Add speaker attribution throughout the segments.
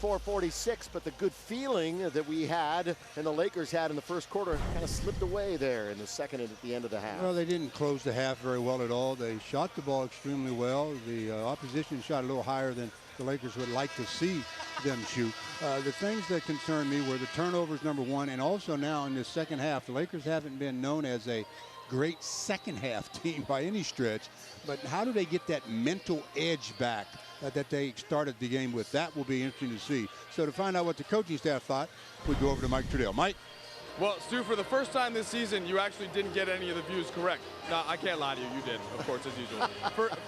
Speaker 1: 4:46, but the good feeling that we had and the Lakers had in the first quarter kind of slipped away there in the second and at the end of the half.
Speaker 2: Well, they didn't close the half very well at all. They shot the ball extremely well. The opposition shot a little higher than the Lakers would like to see them shoot. The things that concerned me were the turnovers, number one, and also now in the second half, the Lakers haven't been known as a great second half team by any stretch, but how do they get that mental edge back that they started the game with? That will be interesting to see. So to find out what the coaching staff thought, we go over to Mike Trudell. Mike?
Speaker 3: Well, Stu, for the first time this season, you actually didn't get any of the views correct. No, I can't lie to you. You did, of course, as usual.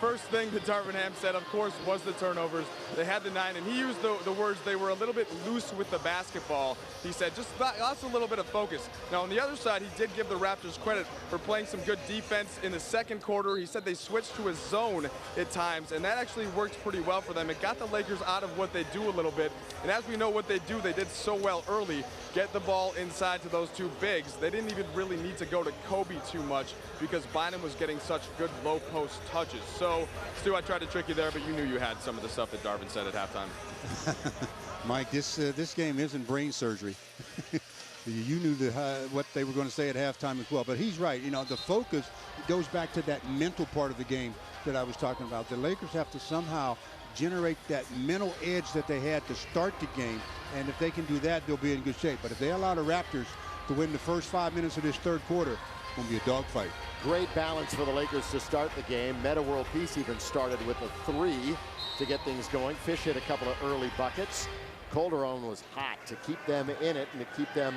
Speaker 3: First thing that Darvin Ham said, of course, was the turnovers. They had the 9, and he used the words, they were a little bit loose with the basketball. He said, just lost a little bit of focus. Now, on the other side, he did give the Raptors credit for playing some good defense in the second quarter. He said they switched to a zone at times, and that actually worked pretty well for them. It got the Lakers out of what they do a little bit. And as we know what they do, they did so well early. Get the ball inside to those two bigs. They didn't even really need to go to Kobe too much because Bynum was getting such good low post touches. So, Stu, I tried to trick you there, but you knew you had some of the stuff that Darvin said at halftime.
Speaker 2: Mike, this game isn't brain surgery. You knew what they were going to say at halftime as well. But he's right. You know, the focus goes back to that mental part of the game that I was talking about. The Lakers have to somehow generate that mental edge that they had to start the game. And if they can do that, they'll be in good shape. But if they allow the Raptors to win the first 5 minutes of this third quarter, it's going to be a dogfight.
Speaker 1: Great balance for the Lakers to start the game. Meta World Peace even started with a 3 to get things going. Fish hit a couple of early buckets. Calderon was hot to keep them in it and to keep them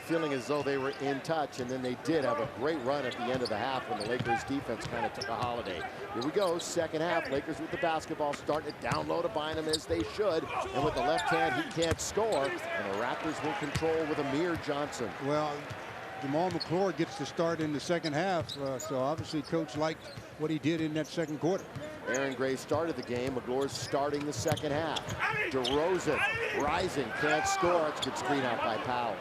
Speaker 1: feeling as though they were in touch. And then they did have a great run at the end of the half when the Lakers defense kind of took a holiday. Here we go, second half. Lakers with the basketball, starting to down low to Bynum as they should. And with the left hand, he can't score. And the Raptors will control with Amir Johnson.
Speaker 2: Well, Jamal McClure gets the start in the second half. So obviously coach liked what he did in that second quarter.
Speaker 1: Aaron Gray started the game. McGlore's starting the second half. DeRozan rising, can't score. It's a good screen out by Powell.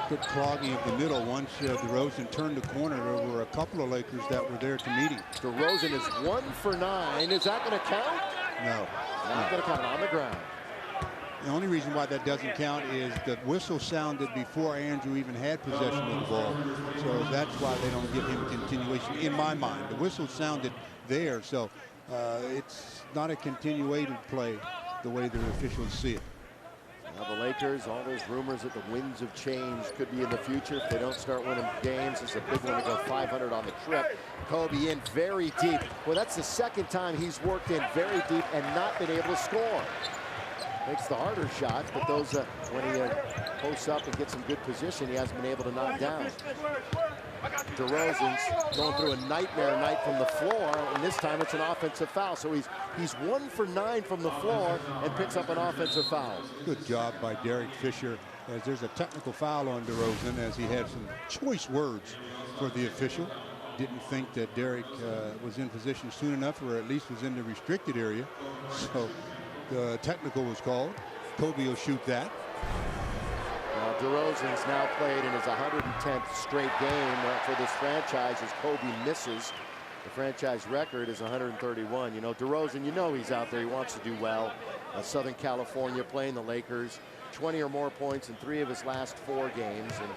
Speaker 2: Good clogging of the middle. Once DeRozan turned the corner, there were a couple of Lakers that were there to meet him.
Speaker 1: DeRozan is 1 for 9. Is that going to count?
Speaker 2: No.
Speaker 1: Not going to count on the ground.
Speaker 2: The only reason why that doesn't count is the whistle sounded before Andrew even had possession of the ball. So that's why they don't give him continuation, in my mind. The whistle sounded there, so it's not a continuated play the way the officials see it.
Speaker 1: Now the Lakers, all those rumors that the winds of change could be in the future if they don't start winning games. It's a big one to go 500 on the trip. Kobe in very deep. Well, that's the second time he's worked in very deep and not been able to score. Makes the harder shots, but those when he posts up and gets some good position, he hasn't been able to knock down. DeRozan's going through a nightmare night from the floor, and this time it's an offensive foul. So he's 1 for 9 from the floor and picks up an offensive foul.
Speaker 2: Good job by Derek Fisher, as there's a technical foul on DeRozan, as he had some choice words for the official. Didn't think that Derek was in position soon enough, or at least was in the restricted area. So the technical was called. Kobe will shoot that.
Speaker 1: DeRozan's now played in his 110th straight game for this franchise as Kobe misses. The franchise record is 131. You know, DeRozan, you know he's out there. He wants to do well. Southern California playing the Lakers. 20 or more points in 3 of his last 4 games. And,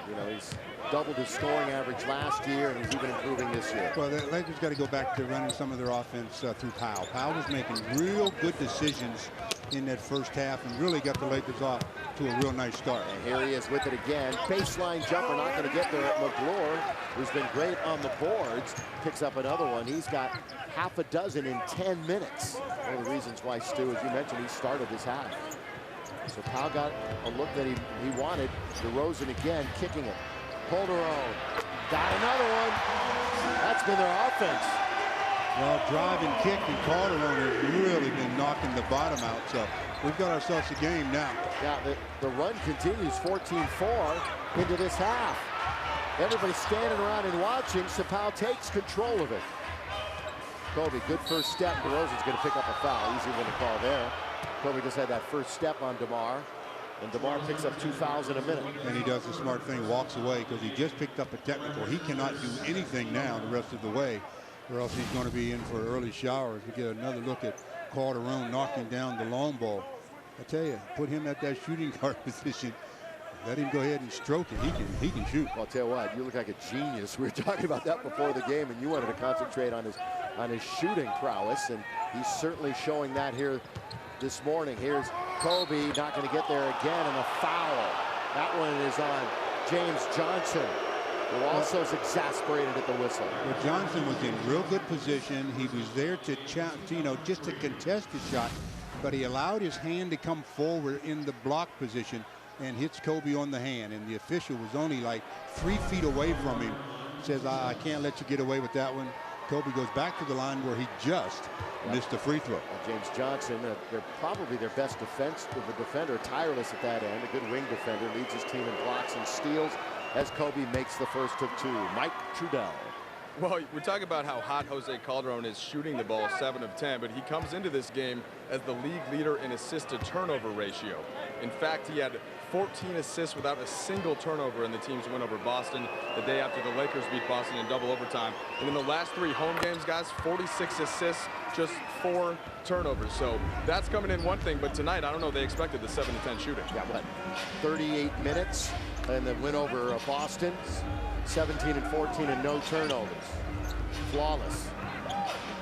Speaker 1: you know, he's doubled his scoring average last year, and he's even improving this year.
Speaker 2: Well, the Lakers got to go back to running some of their offense through Powell. Powell was making real good decisions in that first half and really got the Lakers off to a real nice start.
Speaker 1: And here he is with it again. Baseline jumper, not going to get there. McGlure, who's been great on the boards, picks up another one. He's got half a dozen in 10 minutes. One of the reasons why, Stu, as you mentioned, he started this half. So Powell got a look that he wanted. DeRozan again kicking it. Calderon got another one. That's been their offense.
Speaker 2: Well, drive and kick, and Calderon has really been knocking the bottom out. So we've got ourselves a game now.
Speaker 1: Yeah, the run continues 14-4 into this half. Everybody's standing around and watching, so Powell takes control of it. Kobe, good first step. DeRozan's going to pick up a foul. Easy one to call there. Kobe just had that first step on DeMar. And DeMar picks up 2 fouls in a minute.
Speaker 2: And he does the smart thing, walks away, because he just picked up a technical. He cannot do anything now the rest of the way, or else he's going to be in for early showers. We get another look at Calderon knocking down the long ball. I tell you, put him at that shooting guard position. Let him go ahead and stroke it. He can shoot.
Speaker 1: Well, I'll tell you what, you look like a genius. We were talking about that before the game, and you wanted to concentrate on his shooting prowess, and he's certainly showing that here this morning. Here's Kobe, not going to get there again, and a foul. That one is on James Johnson, who also is exasperated at the whistle.
Speaker 2: Well, Johnson was in real good position. He was there to just to contest the shot, but he allowed his hand to come forward in the block position and hits Kobe on the hand, and the official was only like 3 feet away from him. Says, I can't let you get away with that one. Kobe goes back to the line where he just missed a free throw.
Speaker 1: James Johnson, they're probably their best defender, tireless at that end. A good wing defender, leads his team in blocks and steals as Kobe makes the first of 2. Mike Trudell.
Speaker 3: Well, we're talking about how hot Jose Calderon is shooting the ball, 7 of 10, but he comes into this game as the league leader in assist to turnover ratio. In fact, he had 14 assists without a single turnover in the team's win over Boston the day after the Lakers beat Boston in double overtime. And in the last 3 home games, guys, 46 assists, just 4 turnovers. So that's coming in one thing, but tonight, I don't know, they expected the 7 to 10 shooting.
Speaker 1: Yeah, what, 38 minutes and the win over Boston, 17 and 14 and no turnovers. Flawless.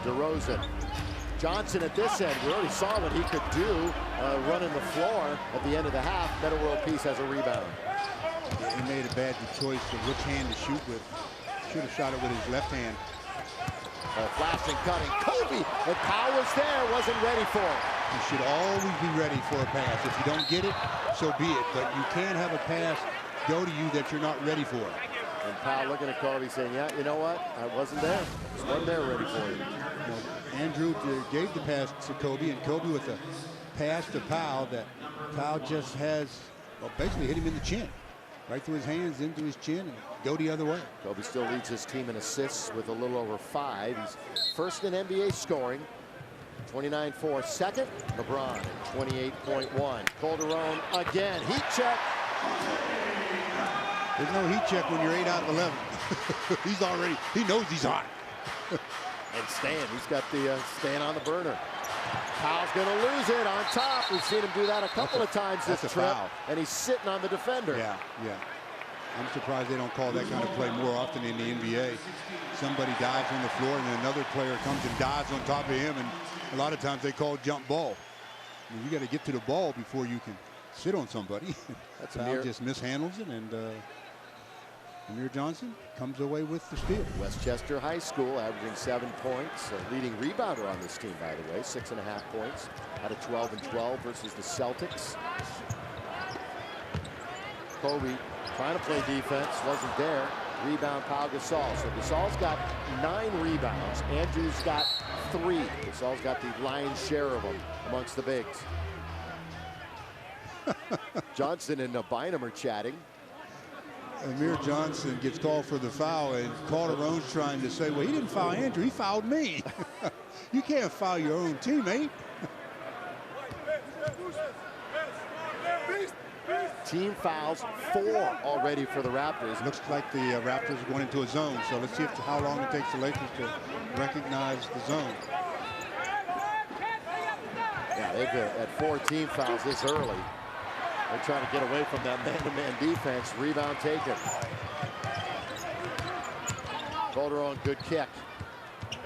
Speaker 1: DeRozan. Johnson at this end, we already saw what he could do running the floor at the end of the half. Metta World Peace has a rebound.
Speaker 2: He made a bad choice of which hand to shoot with. Should have shot it with his left hand.
Speaker 1: Flashing, cutting. Kobe, and Powell was there, wasn't ready for it.
Speaker 2: You should always be ready for a pass. If you don't get it, so be it. But you can't have a pass go to you that you're not ready for.
Speaker 1: And Powell looking at Kobe saying, yeah, you know what? I wasn't there. Just wasn't there ready for you.
Speaker 2: Andrew gave the pass to Kobe, and Kobe with a pass to Powell that Powell just has, well, basically hit him in the chin. Right through his hands, into his chin, and go the other way.
Speaker 1: Kobe still leads his team in assists with a little over 5. He's first in NBA scoring, 29-4. Second, LeBron at 28.1. Calderon again, heat check.
Speaker 2: There's no heat check when you're 8 out of 11. He knows he's hot.
Speaker 1: And Stan, he's got the Stan on the burner. Powell's going to lose it on top. We've seen him do that a couple of times this trip. Foul. And he's sitting on the defender.
Speaker 2: Yeah. I'm surprised they don't call that kind of play more often in the NBA. Somebody dives on the floor and then another player comes and dives on top of him, and a lot of times they call jump ball. I mean, you got to get to the ball before you can sit on somebody. That's Powell just mishandles it, and Amir Johnson comes away with the steal.
Speaker 1: Westchester High School averaging 7 points. Leading rebounder on this team, by the way, 6.5 points out of 12 and 12 versus the Celtics. Kobe trying to play defense, wasn't there. Rebound, Pau Gasol. So Gasol's got 9 rebounds. Andrew's got 3. Gasol's got the lion's share of them amongst the bigs. Johnson and Bynum are chatting.
Speaker 2: Amir Johnson gets called for the foul, and Calderon's trying to say, well, he didn't foul Andrew, he fouled me. You can't foul your own teammate.
Speaker 1: Team fouls 4 already for the Raptors.
Speaker 2: Looks like the Raptors are going into a zone, so let's see how long it takes the Lakers to recognize the zone.
Speaker 1: Yeah, they've had 4 team fouls this early. They're trying to get away from that man-to-man defense. Rebound taken. Calderon, good kick.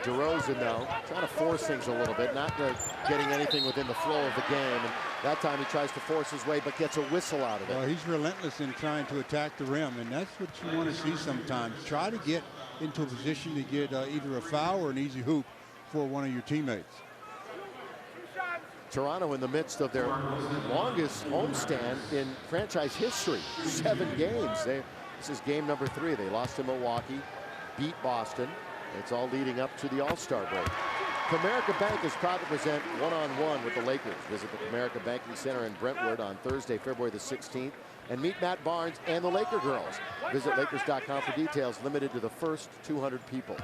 Speaker 1: DeRozan, though, trying to force things a little bit, not getting anything within the flow of the game. And that time he tries to force his way, but gets a whistle out of it.
Speaker 2: Well, he's relentless in trying to attack the rim, and that's what you want to see sometimes. Try to get into a position to get either a foul or an easy hoop for one of your teammates.
Speaker 1: Toronto in the midst of their longest homestand in franchise history, 7 games. This is game number 3. They lost to Milwaukee, beat Boston. It's all leading up to the All-Star break. Comerica Bank is proud to present one-on-one with the Lakers. Visit the Comerica Banking Center in Brentwood on Thursday, February the 16th, and meet Matt Barnes and the Laker girls. Visit Lakers.com for details, limited to the first 200 people.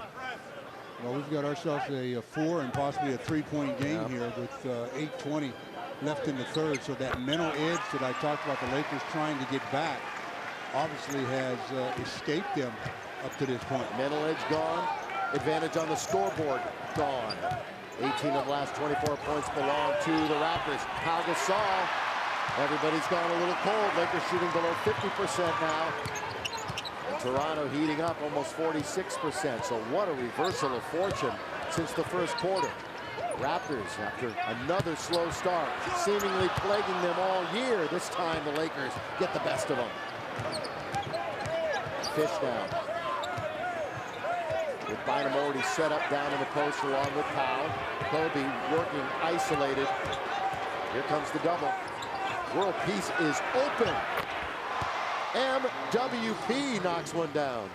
Speaker 2: Well, we've got ourselves a 4 and possibly a 3-point game here with 8:20 left in the third. So that mental edge that I talked about the Lakers trying to get back obviously has escaped them up to this point.
Speaker 1: Mental edge gone. Advantage on the scoreboard gone. 18 of the last 24 points belong to the Raptors. Pau Gasol. Everybody's gone a little cold. Lakers shooting below 50% now. And Toronto heating up almost 46%. So what a reversal of fortune since the first quarter. Raptors, after another slow start, seemingly plaguing them all year. This time the Lakers get the best of them. Fish down. With Bynum already set up down in the post along with Powell. Kobe working isolated. Here comes the double. World Peace is open. MWP knocks one down.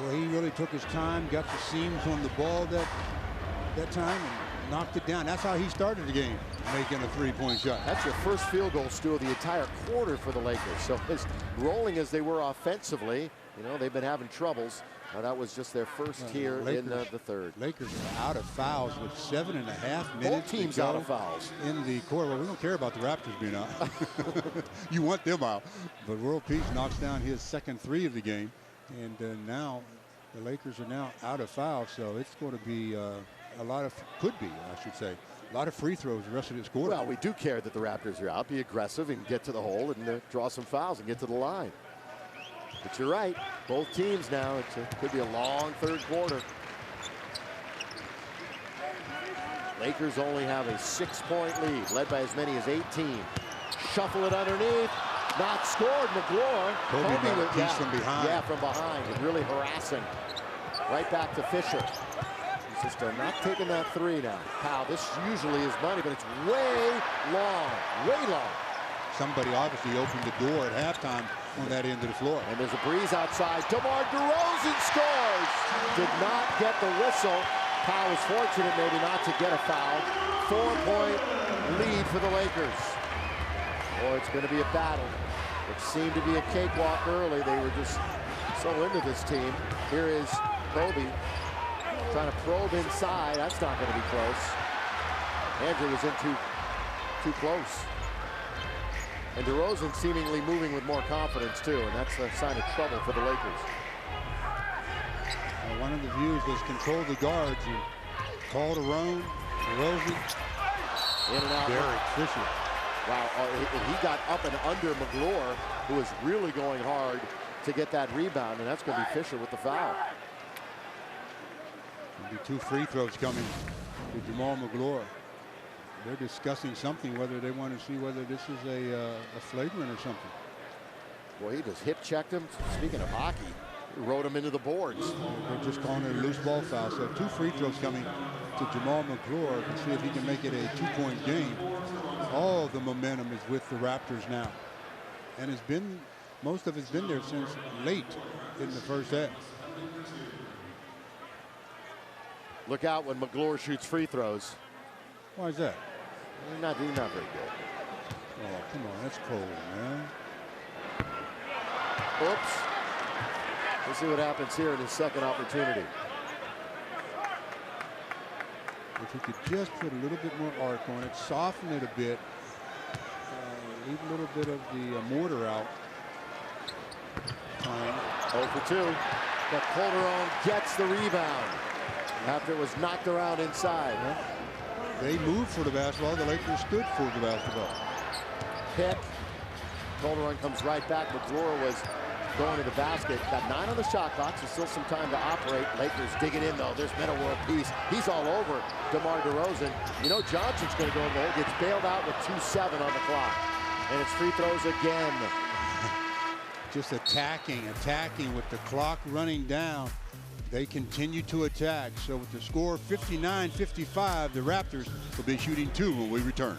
Speaker 2: Well, he really took his time, got the seams on the ball that time and knocked it down. That's how he started the game, making a three-point shot.
Speaker 1: That's your first field goal, Stu, of the entire quarter for the Lakers. So as rolling as they were offensively, you know, they've been having troubles. That was just their first here in the third.
Speaker 2: Lakers are out of fouls with 7.5 minutes.
Speaker 1: Both teams out of fouls
Speaker 2: in the quarter. Well, we don't care about the Raptors being out. You want them out. But World Peace knocks down his second three of the game. And now the Lakers are now out of fouls. So it's going to be a lot of, I should say, a lot of free throws the rest of this quarter.
Speaker 1: Well, we do care that the Raptors are out. Be aggressive and get to the hole and draw some fouls and get to the line. But you're right, both teams now, it could be a long third quarter. Lakers only have a 6-point lead, led by as many as 18. Shuffle it underneath, not scored. McGlure.
Speaker 2: Kobe got a piece from behind.
Speaker 1: Yeah, from behind, and really harassing. Right back to Fisher. He's just not taking that three now. Powell, this usually is money, but it's way long, way long.
Speaker 2: Somebody obviously opened the door at halftime on that end of the floor.
Speaker 1: And there's a breeze outside. DeMar DeRozan scores. Did not get the whistle. Powell was fortunate maybe not to get a foul. 4-point lead for the Lakers. Boy, it's going to be a battle. It seemed to be a cakewalk early. They were just so into this team. Here is Kobe trying to probe inside. That's not going to be close. Andrew was in too close. And DeRozan seemingly moving with more confidence, too, and that's a sign of trouble for the Lakers.
Speaker 2: One of the views was control the guards. And Calderon, DeRozan,
Speaker 1: in and out.
Speaker 2: Derek Fisher.
Speaker 1: Wow, he got up and under McGlure, who was really going hard to get that rebound, and that's going to be Fisher with the foul.
Speaker 2: There'll be 2 free throws coming to Jamal McGlure. They're discussing something, whether they want to see whether this is a flagrant or something.
Speaker 1: Boy, he just hip checked him. Speaking of hockey, he rode him into the boards.
Speaker 2: They're just calling it a loose ball foul. So 2 free throws coming to Jamal McGlure to see if he can make it a 2-point game. All the momentum is with the Raptors now. And it's been, most of it's been there since late in the first half.
Speaker 1: Look out when McGlure shoots free throws.
Speaker 2: Why is that?
Speaker 1: He's not very good.
Speaker 2: Oh, come on, that's cold, man.
Speaker 1: Oops. We'll see what happens here in his second opportunity.
Speaker 2: If he could just put a little bit more arc on it, soften it a bit, leave a little bit of the mortar out. Time.
Speaker 1: 0 for 2. But Calderon gets the rebound after it was knocked around inside.
Speaker 2: They moved for the basketball. The Lakers stood for the basketball.
Speaker 1: Pick. Calderon comes right back. McGlure was going to the basket. Got 9 on the shot clock, so still some time to operate. Lakers digging in, though. There's Meta World Peace. He's all over DeMar DeRozan. You know Johnson's going to go in the hole. Gets bailed out with 2:07 on the clock. And it's free throws again.
Speaker 2: Just attacking with the clock running down. They continue to attack. So with the score 59-55, the Raptors will be shooting 2 when we return.